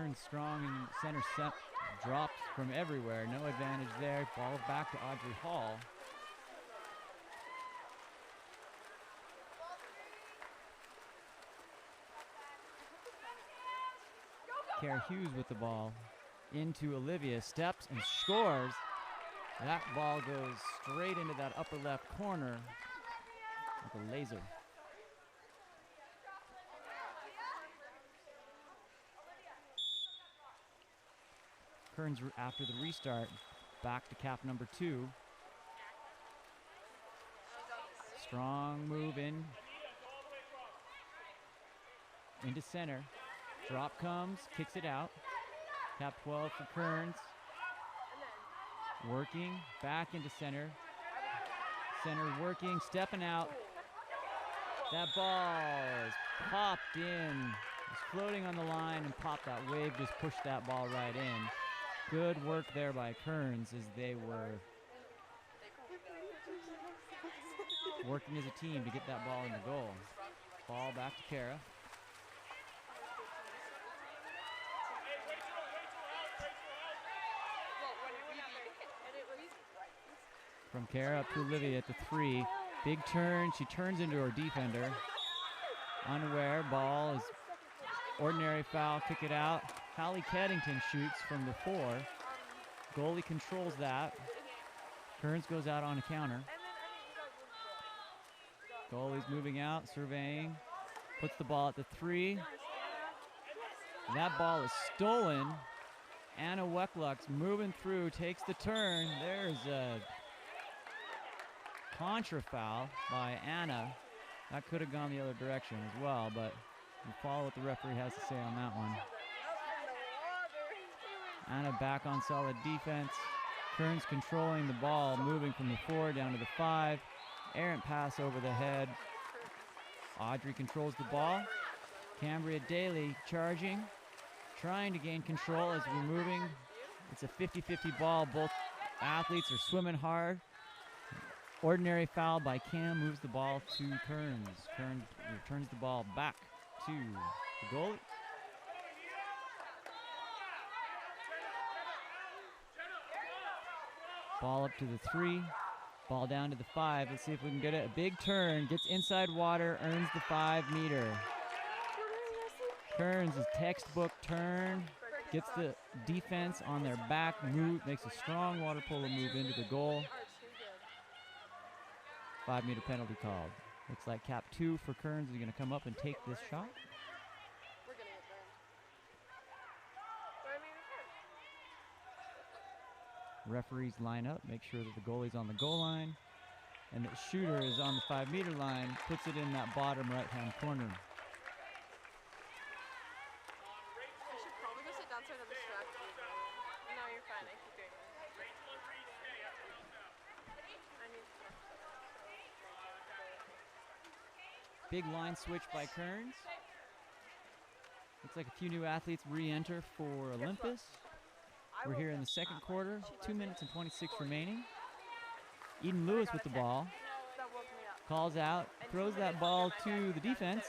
Kearns strong in center set. Drops from everywhere. No advantage there. Ball back to Audrey Hall. Kara Hughes with the ball into Olivia, steps and scores. That ball goes straight into that upper left corner with a laser. Kearns, after the restart, back to cap number 2. Strong move in into center. Drop comes, kicks it out. Cap 12 for Kearns. Working, back into center. Center working, stepping out. That ball is popped in. It's floating on the line and popped. That wave just pushed that ball right in. Good work there by Kearns as they were working as a team to get that ball in the goal. Ball back to Kara. From Kara up to Olivia at the 3. Big turn. She turns into her defender. Unaware. Ball is ordinary foul. Kick it out. Hallie Keddington shoots from the 4. Goalie controls that. Kearns goes out on a counter. Goalie's moving out, surveying. Puts the ball at the 3. That ball is stolen. Anna Weckluck's moving through, takes the turn. There's a contra foul by Anna. That could have gone the other direction as well, but we'll follow what the referee has to say on that one. Anna back on solid defense. Kearns controlling the ball, moving from the 4 down to the 5. Errant pass over the head. Audrey controls the ball. Cambria Daly charging, trying to gain control as we're moving. It's a 50-50 ball. Both athletes are swimming hard. Ordinary foul by Cam moves the ball to Kearns. Kearns returns the ball back to the goalie. Ball up to the 3. Ball down to the 5. Let's see if we can get it. A big turn. Gets inside water. Earns the 5-meter. Kearns' textbook turn. Gets the defense on their back. Move. Makes a strong water polo move into the goal. 5-meter penalty called. Looks like cap 2 for Kearns is going to come up and take this shot. Referees line up, make sure that the goalie's on the goal line, and the shooter is on the 5-meter line, puts it in that bottom right-hand corner. I should probably go sit down so I don't distract you. No, you're fine. I keep doing this. Big line switch by Kearns. Looks like a few new athletes re-enter for Olympus. We're here in the second quarter, 2 minutes and 26 remaining. Eden Lewis with the ball. Calls out, throws that ball to the defense.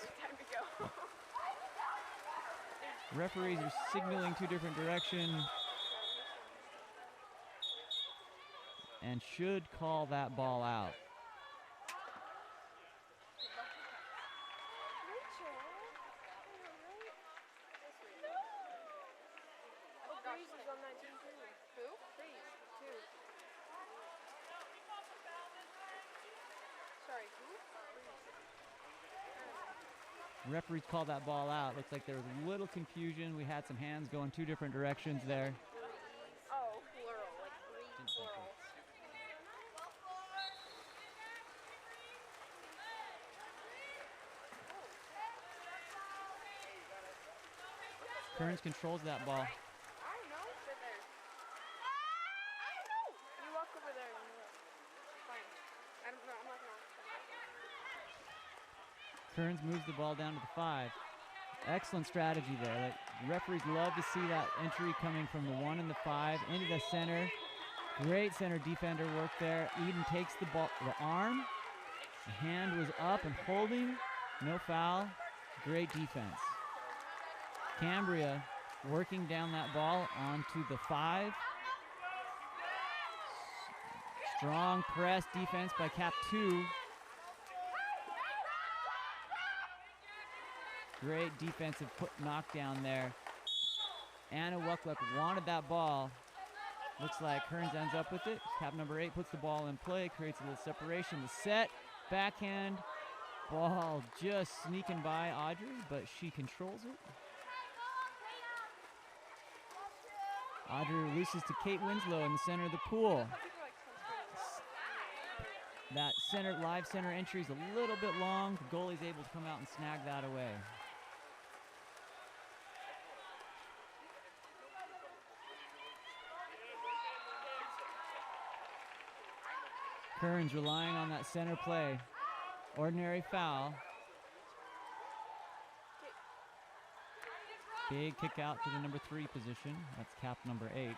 Referees are signaling 2 different directions and should call that ball out. Referees called that ball out. Looks like there was a little confusion. We had some hands going 2 different directions there. Oh, plural, like 3 plural. Kearns controls that ball. I don't know. Sit there. I don't know. You walk over there and look. Fine. I don't know. I'm not gonna. Kearns moves the ball down to the 5. Excellent strategy there. Like, referees love to see that entry coming from the 1 and the 5 into the center. Great center defender work there. Eden takes the ball, the arm. The hand was up and holding. No foul. Great defense. Cambria working down that ball onto the 5. Strong press defense by Cap 2. Great defensive knockdown there. Anna Wuckluck wanted that ball. Looks like Kearns ends up with it. Cap number 8 puts the ball in play, creates a little separation. The set, backhand, ball just sneaking by Audrey, but she controls it. Audrey releases to Kate Winslow in the center of the pool. That live center entry is a little bit long. The goalie's able to come out and snag that away. Kearns relying on that center play. Ordinary foul. Big kick out to the number 3 position. That's cap number 8.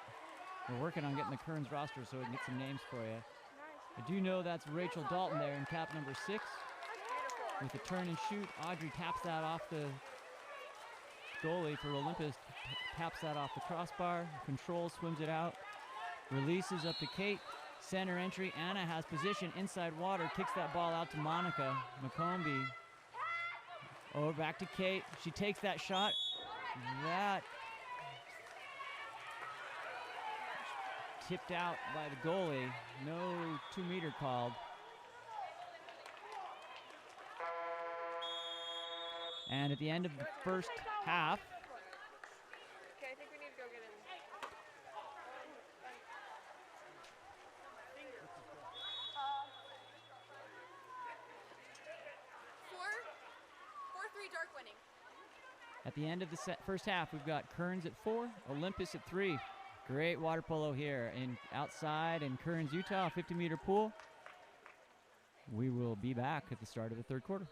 We're working on getting the Kearns roster so we can get some names for you. I do know that's Rachel Dalton there in cap number 6. With a turn and shoot, Audrey taps that off the goalie for Olympus. Taps that off the crossbar. Controls, swims it out. Releases up to Kate. Center entry. Anna has position inside water. Kicks that ball out to Monica McCombie. Over back to Kate. She takes that shot. That tipped out by the goalie. No 2-meter called. And at the end of the first half, Okay, I think we need to go get him. 4-3 dark winning. at the end of the first half, we've got Kearns at 4, Olympus at 3. Great water polo here outside in Kearns, Utah, 50-meter pool. We will be back at the start of the third quarter.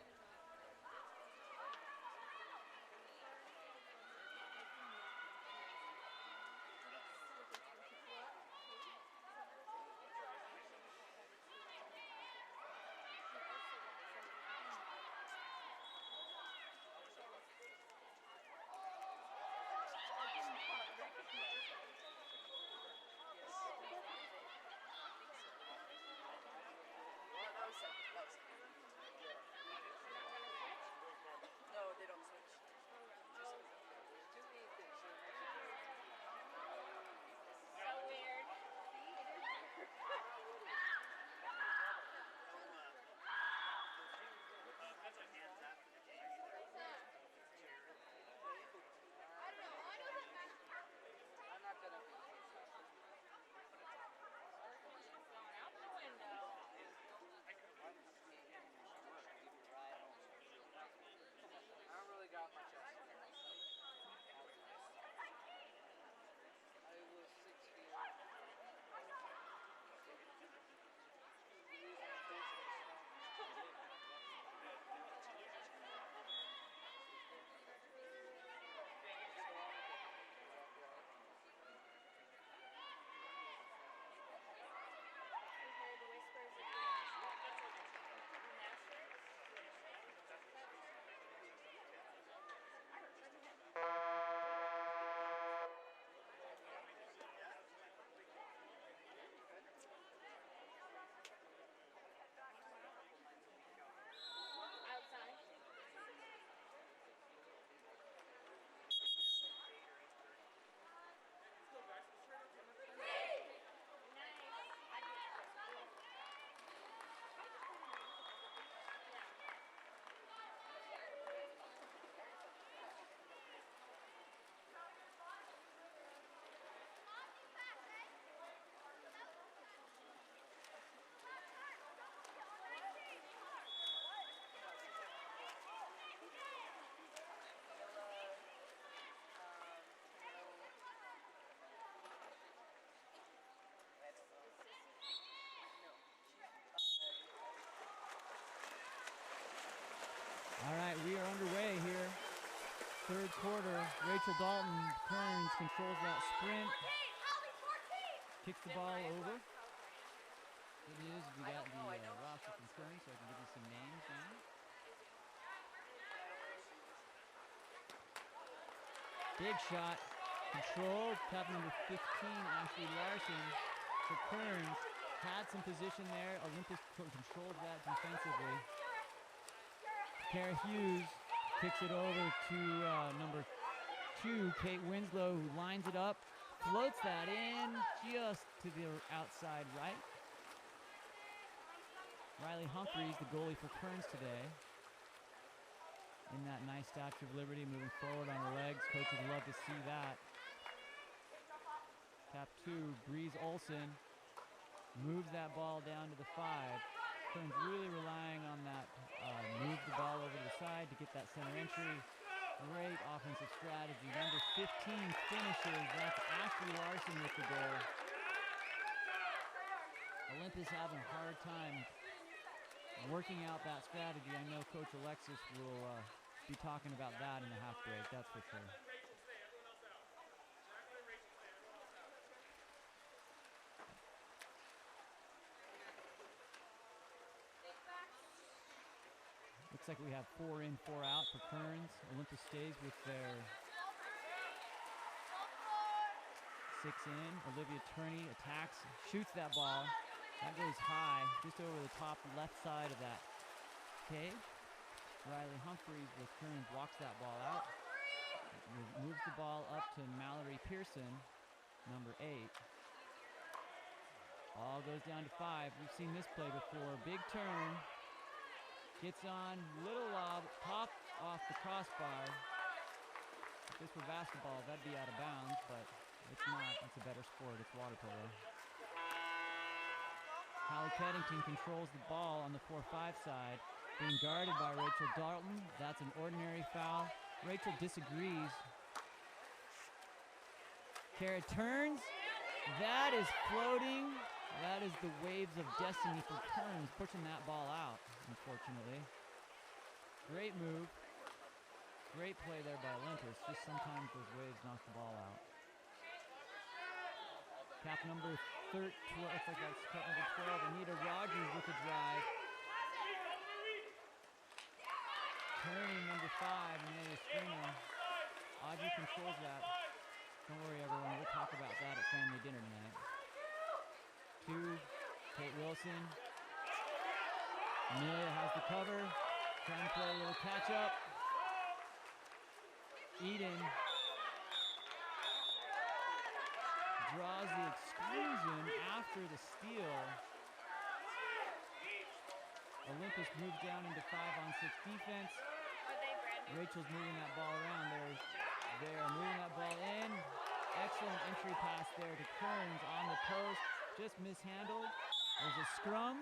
All right, we are underway here. Third quarter, Rachel Dalton, Kearns controls that sprint. Kicks the ball over. Good news, we got the roster from Kearns, so I can give you some names now. Big shot, Controlled, cap number 15, Ashley Larson for Kearns. Had some position there. Olympus controlled that defensively. Kara Hughes kicks it over to number 2, Kate Winslow, who lines it up, floats that in just to the outside right. Riley Humphreys, the goalie for Kearns today. In that nice Statue of Liberty, moving forward on her legs. Coach would love to see that. Cap 2, Breeze Olson, moves that ball down to the 5. Kearns really relying on that, move the ball over to the side to get that center entry. Great offensive strategy. Number 15 finishes. That's Ashley Larson with the goal. Olympus having a hard time working out that strategy. I know Coach Alexis will be talking about that in the half break, that's for sure. Looks like we have 4 in, 4 out for Kearns. Olympus stays with their 6 in. Olivia Turney attacks, shoots that ball. That goes high, just over the top left side of that cage. Riley Humphreys with Kearns walks that ball out. Moves the ball up to Mallory Pearson, number 8. Ball goes down to 5. We've seen this play before. Big turn. Gets on, little lob, pop off the crossbar. If this were basketball, that'd be out of bounds, but it's not. It's a better sport. It's water polo. Hallie Keddington controls the ball on the 4-5 side, being guarded by Rachel Dalton. That's an ordinary foul. Rachel disagrees. Kara turns. That is floating. That is the waves of destiny for Kearns, pushing that ball out, unfortunately. Great move. Great play there by Olympus. Just sometimes those waves knock the ball out. Cap number 13, looks like that's cap number 12, Anita Rogers with the drive. Turning number 5, Amelia Stringer. Audrey controls that. Don't worry, everyone. We'll talk about that at family dinner tonight. 2, Kate Wilson. Amelia has the cover. Trying to play a little catch up. Eden draws the exclusion after the steal. Olympus moves down into 5-on-6 defense. Rachel's moving that ball around. They're moving that ball in. Excellent entry pass there to Kearns on the post. Just mishandled. There's a scrum.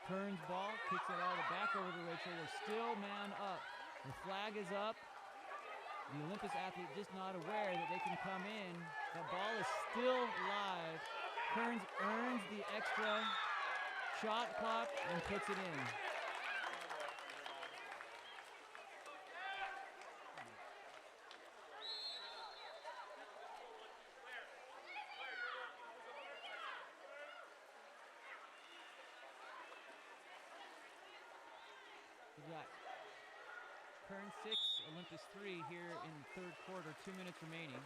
Kearns ball, kicks it all back over to Rachel. They're still man up. The flag is up. The Olympus athlete just not aware that they can come in. That ball is still live. Kearns earns the extra shot clock and puts it in. We got Kearns 6, Olympus 3 here in the third quarter, 2 minutes remaining.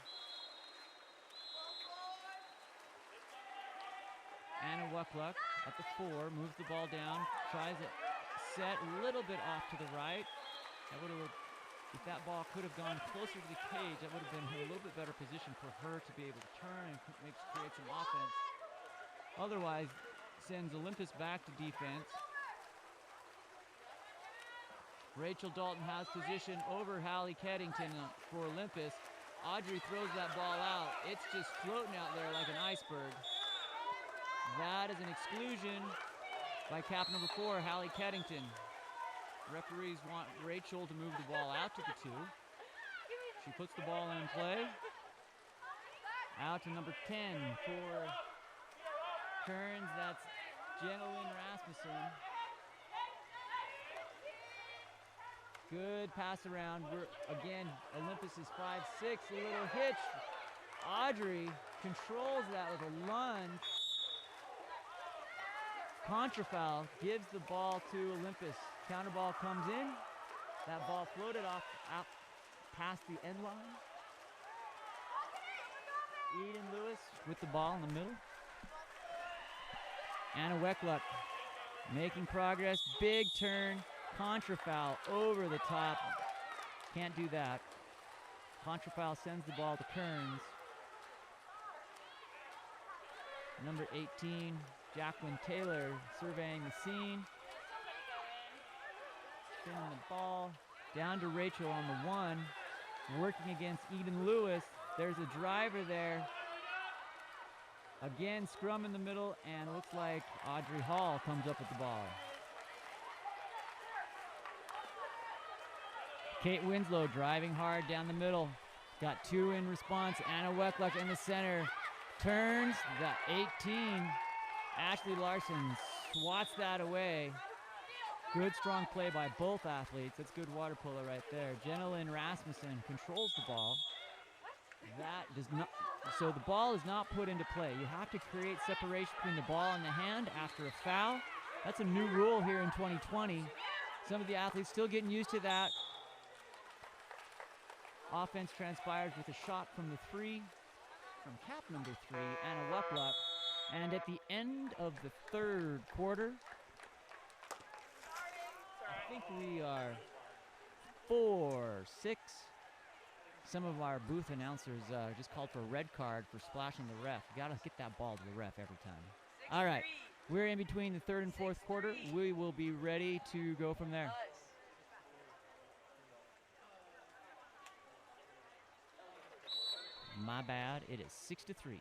Anna Wuckluck at the 4, moves the ball down, tries it set a little bit off to the right. That would have, if that ball could have gone closer to the cage, that would have been a little bit better position for her to be able to turn and create some offense. Otherwise, sends Olympus back to defense. Rachel Dalton has position over Hallie Keddington for Olympus. Audrey throws that ball out. It's just floating out there like an iceberg. That is an exclusion by cap number 4, Hallie Keddington. Referees want Rachel to move the ball out to the 2. She puts the ball in play. Out to number 10 for Kearns. That's Jenna-Lynn Rasmussen. Good pass around. Again, Olympus is 5-6, a little hitch. Audrey controls that with a lunge. Contra foul gives the ball to Olympus. Counter ball comes in. That ball floated off, out past the end line. Eden Lewis with the ball in the middle. Anna Weckluck making progress. Big turn. Contra foul over the top. Can't do that. Contra foul sends the ball to Kearns. Number 18, Jacqueline Taylor surveying the scene. Spinning the ball. Down to Rachel on the 1. Working against Eden Lewis. There's a driver there. Again, scrum in the middle, and it looks like Audrey Hall comes up with the ball. Kate Winslow driving hard down the middle. Got 2 in response. Anna Weckluck in the center. Turns, got 18. Ashley Larson swats that away. Good strong play by both athletes. That's good water polo right there. Jenna Lynn Rasmussen controls the ball. That does not, so the ball is not put into play. You have to create separation between the ball and the hand after a foul. That's a new rule here in 2020. Some of the athletes still getting used to that. Offense transpires with a shot from the 3, from cap number 3, Anna Weckluck. And at the end of the 3rd quarter, I think we are 4-6. Some of our booth announcers just called for a red card for splashing the ref. You gotta get that ball to the ref every time. All right, we're in between the 3rd and 4th quarter. We will be ready to go from there. My bad, it is 6-3.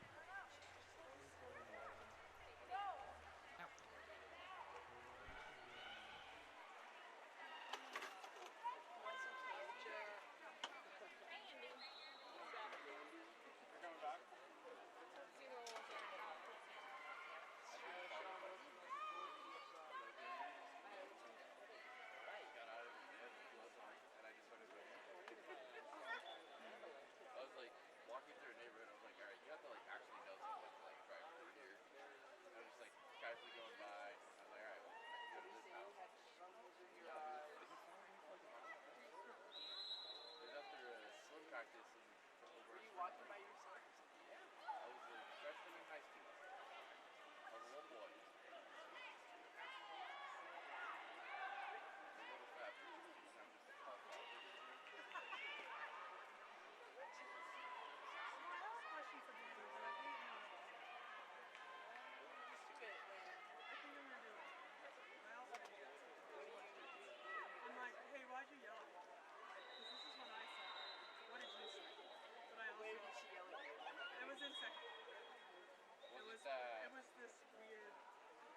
It was this weird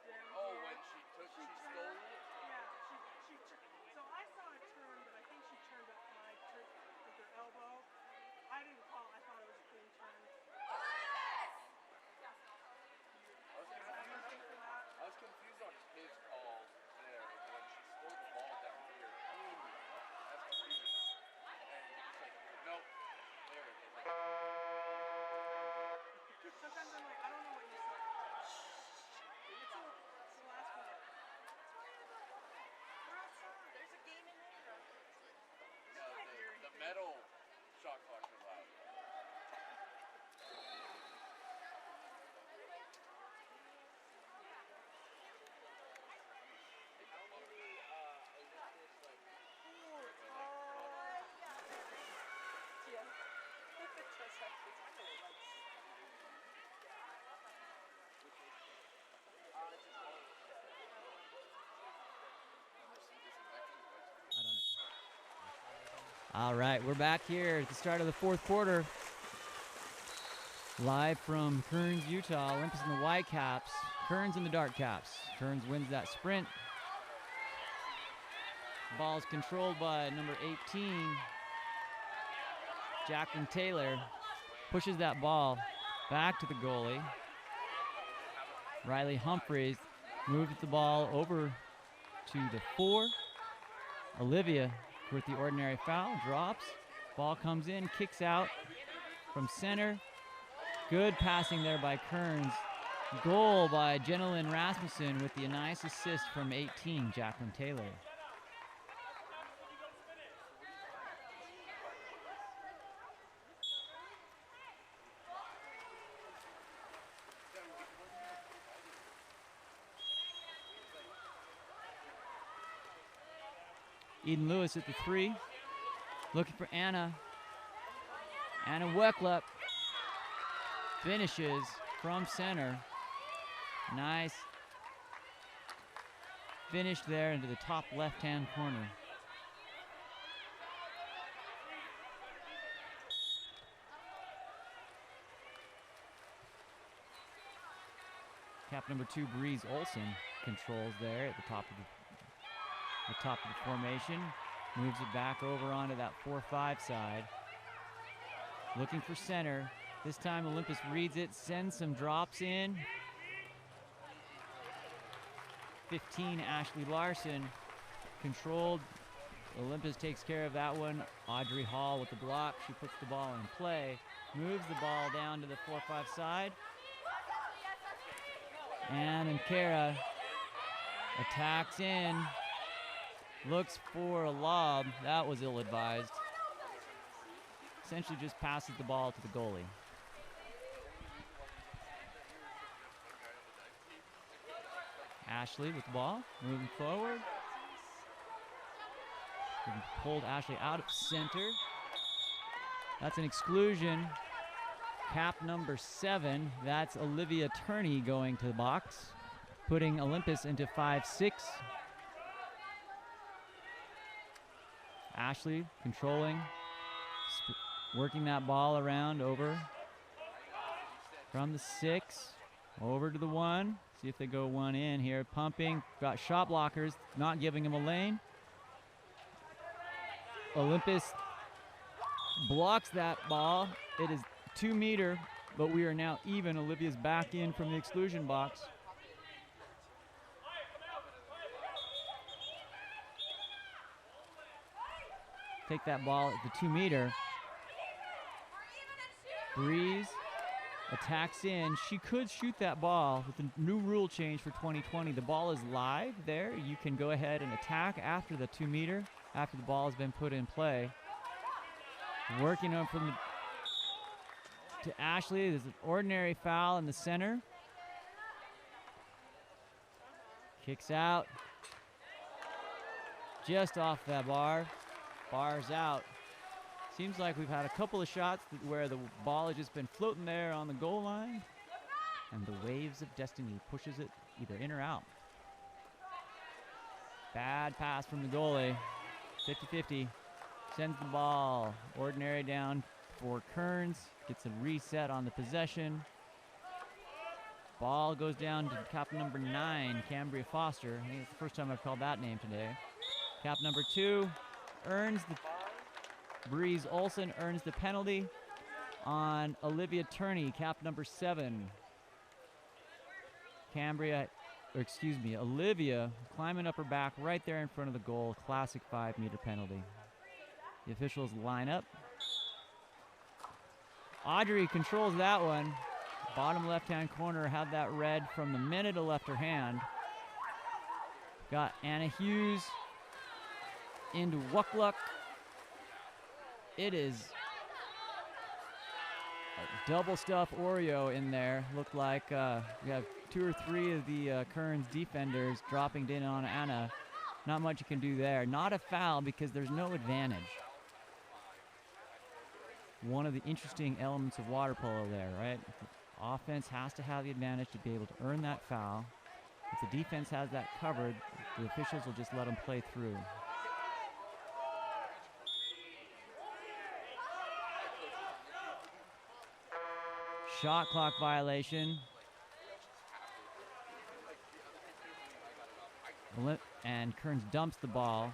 down here. She stole it? Yeah, so I saw it turn, but I think she turned up high with her elbow. I didn't call, I thought it was a clean turn. I was confused on his call there when she stole the ball down here. That's confusing. And he's like, nope, there it is. Sometimes I'm like, I don't know what you said. It's the last one. We're outside. There's a game in there. No, the metal shot clocks are loud. All right, we're back here at the start of the 4th quarter. Live from Kearns, Utah. Olympus in the white caps, Kearns in the dark caps. Kearns wins that sprint. Ball's controlled by number 18, Jacqueline Taylor. Pushes that ball back to the goalie. Riley Humphreys moves the ball over to the 4. Olivia with the ordinary foul, drops. Ball comes in, kicks out from center. Good passing there by Kearns. Goal by Jenna Lynn Rasmussen with the nice assist from 18, Jacqueline Taylor. Eden Lewis at the 3. Looking for Anna. Anna Wecklup finishes from center. Nice finish there into the top left-hand corner. Cap number 2, Breeze Olson, controls there at the top of the formation. Moves it back over onto that 4-5 side. Looking for center. This time Olympus reads it, sends some drops in. 15, Ashley Larson, controlled. Olympus takes care of that one. Audrey Hall with the block. She puts the ball in play. Moves the ball down to the 4-5 side. And Kara attacks in. Looks for a lob. That was ill-advised. Essentially just passes the ball to the goalie. Ashley with the ball, moving forward. Pulled Ashley out of center. That's an exclusion. Cap number 7, that's Olivia Turney going to the box, putting Olympus into 5-6. Ashley controlling, working that ball around over from the 6, over to the 1. See if they go 1 in here, pumping, got shot blockers, not giving him a lane. Olympus blocks that ball. It is 2 meter, but we are now even. Olivia's back in from the exclusion box. Take that ball at the 2 meter. Breeze attacks in. She could shoot that ball with the new rule change for 2020. The ball is live there. You can go ahead and attack after the 2 meter, after the ball has been put in play. Working on from the to Ashley. There's an ordinary foul in the center. Kicks out. Just off that bar. Bar's out. Seems like we've had a couple of shots where the ball has just been floating there on the goal line, and the waves of destiny pushes it either in or out. Bad pass from the goalie. 50-50. Sends the ball ordinary down for Kearns. Gets a reset on the possession. Ball goes down to cap number 9, Cambria Foster. I think it's the first time I've called that name today. Cap number 2 earns the Breeze Olson earns the penalty on Olivia Turney, cap number 7. Olivia climbing up her back right there in front of the goal. Classic 5-meter penalty. The officials line up. Audrey controls that one. Bottom left-hand corner had that red from the minute it left her hand. Got Anna Hughes into Wuckluck. It is a double stuffed Oreo in there. Looked like we have 2 or 3 of the Kearns defenders dropping in on Anna. Not much you can do there. Not a foul because there's no advantage. One of the interesting elements of water polo there, right? The offense has to have the advantage to be able to earn that foul. If the defense has that covered, the officials will just let them play through. Shot clock violation. And Kearns dumps the ball.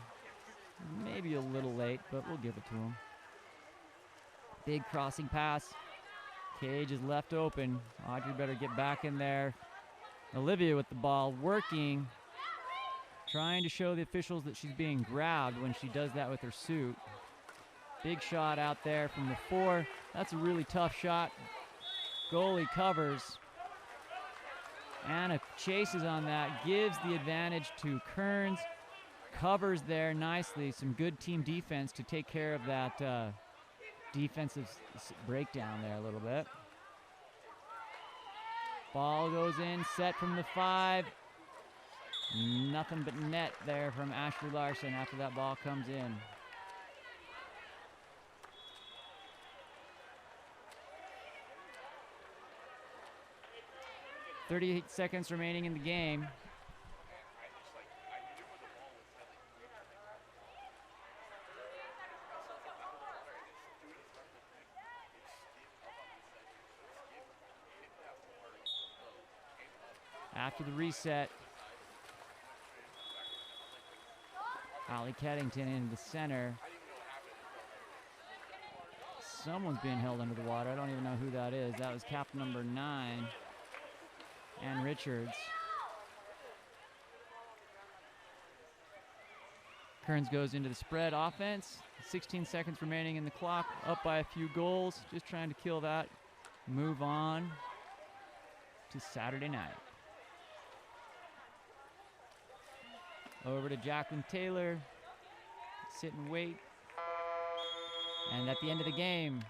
Maybe a little late, but we'll give it to him. Big crossing pass. Cage is left open. Audrey better get back in there. Olivia with the ball, working. Trying to show the officials that she's being grabbed when she does that with her suit. Big shot out there from the 4. That's a really tough shot. Goalie covers. Anna chases on that, gives the advantage to Kearns. Covers there nicely. Some good team defense to take care of that defensive breakdown there a little bit. Ball goes in, set from the 5. Nothing but net there from Ashley Larson after that ball comes in. .38 seconds remaining in the game. After the reset, Allie Keddington into the center. Someone's being held under the water. I don't even know who that is. That was cap number 9, Ann Richards. Kearns goes into the spread offense. 16 seconds remaining in the clock. Up by a few goals. Just trying to kill that. Move on to Saturday night. Over to Jacqueline Taylor. Sit and wait. And at the end of the game,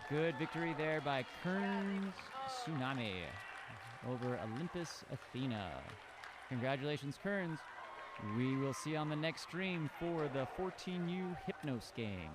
good victory there by Kearns Tsunami over Olympus Athena. Congratulations, Kearns. We will see you on the next stream for the 14U Hypnos game.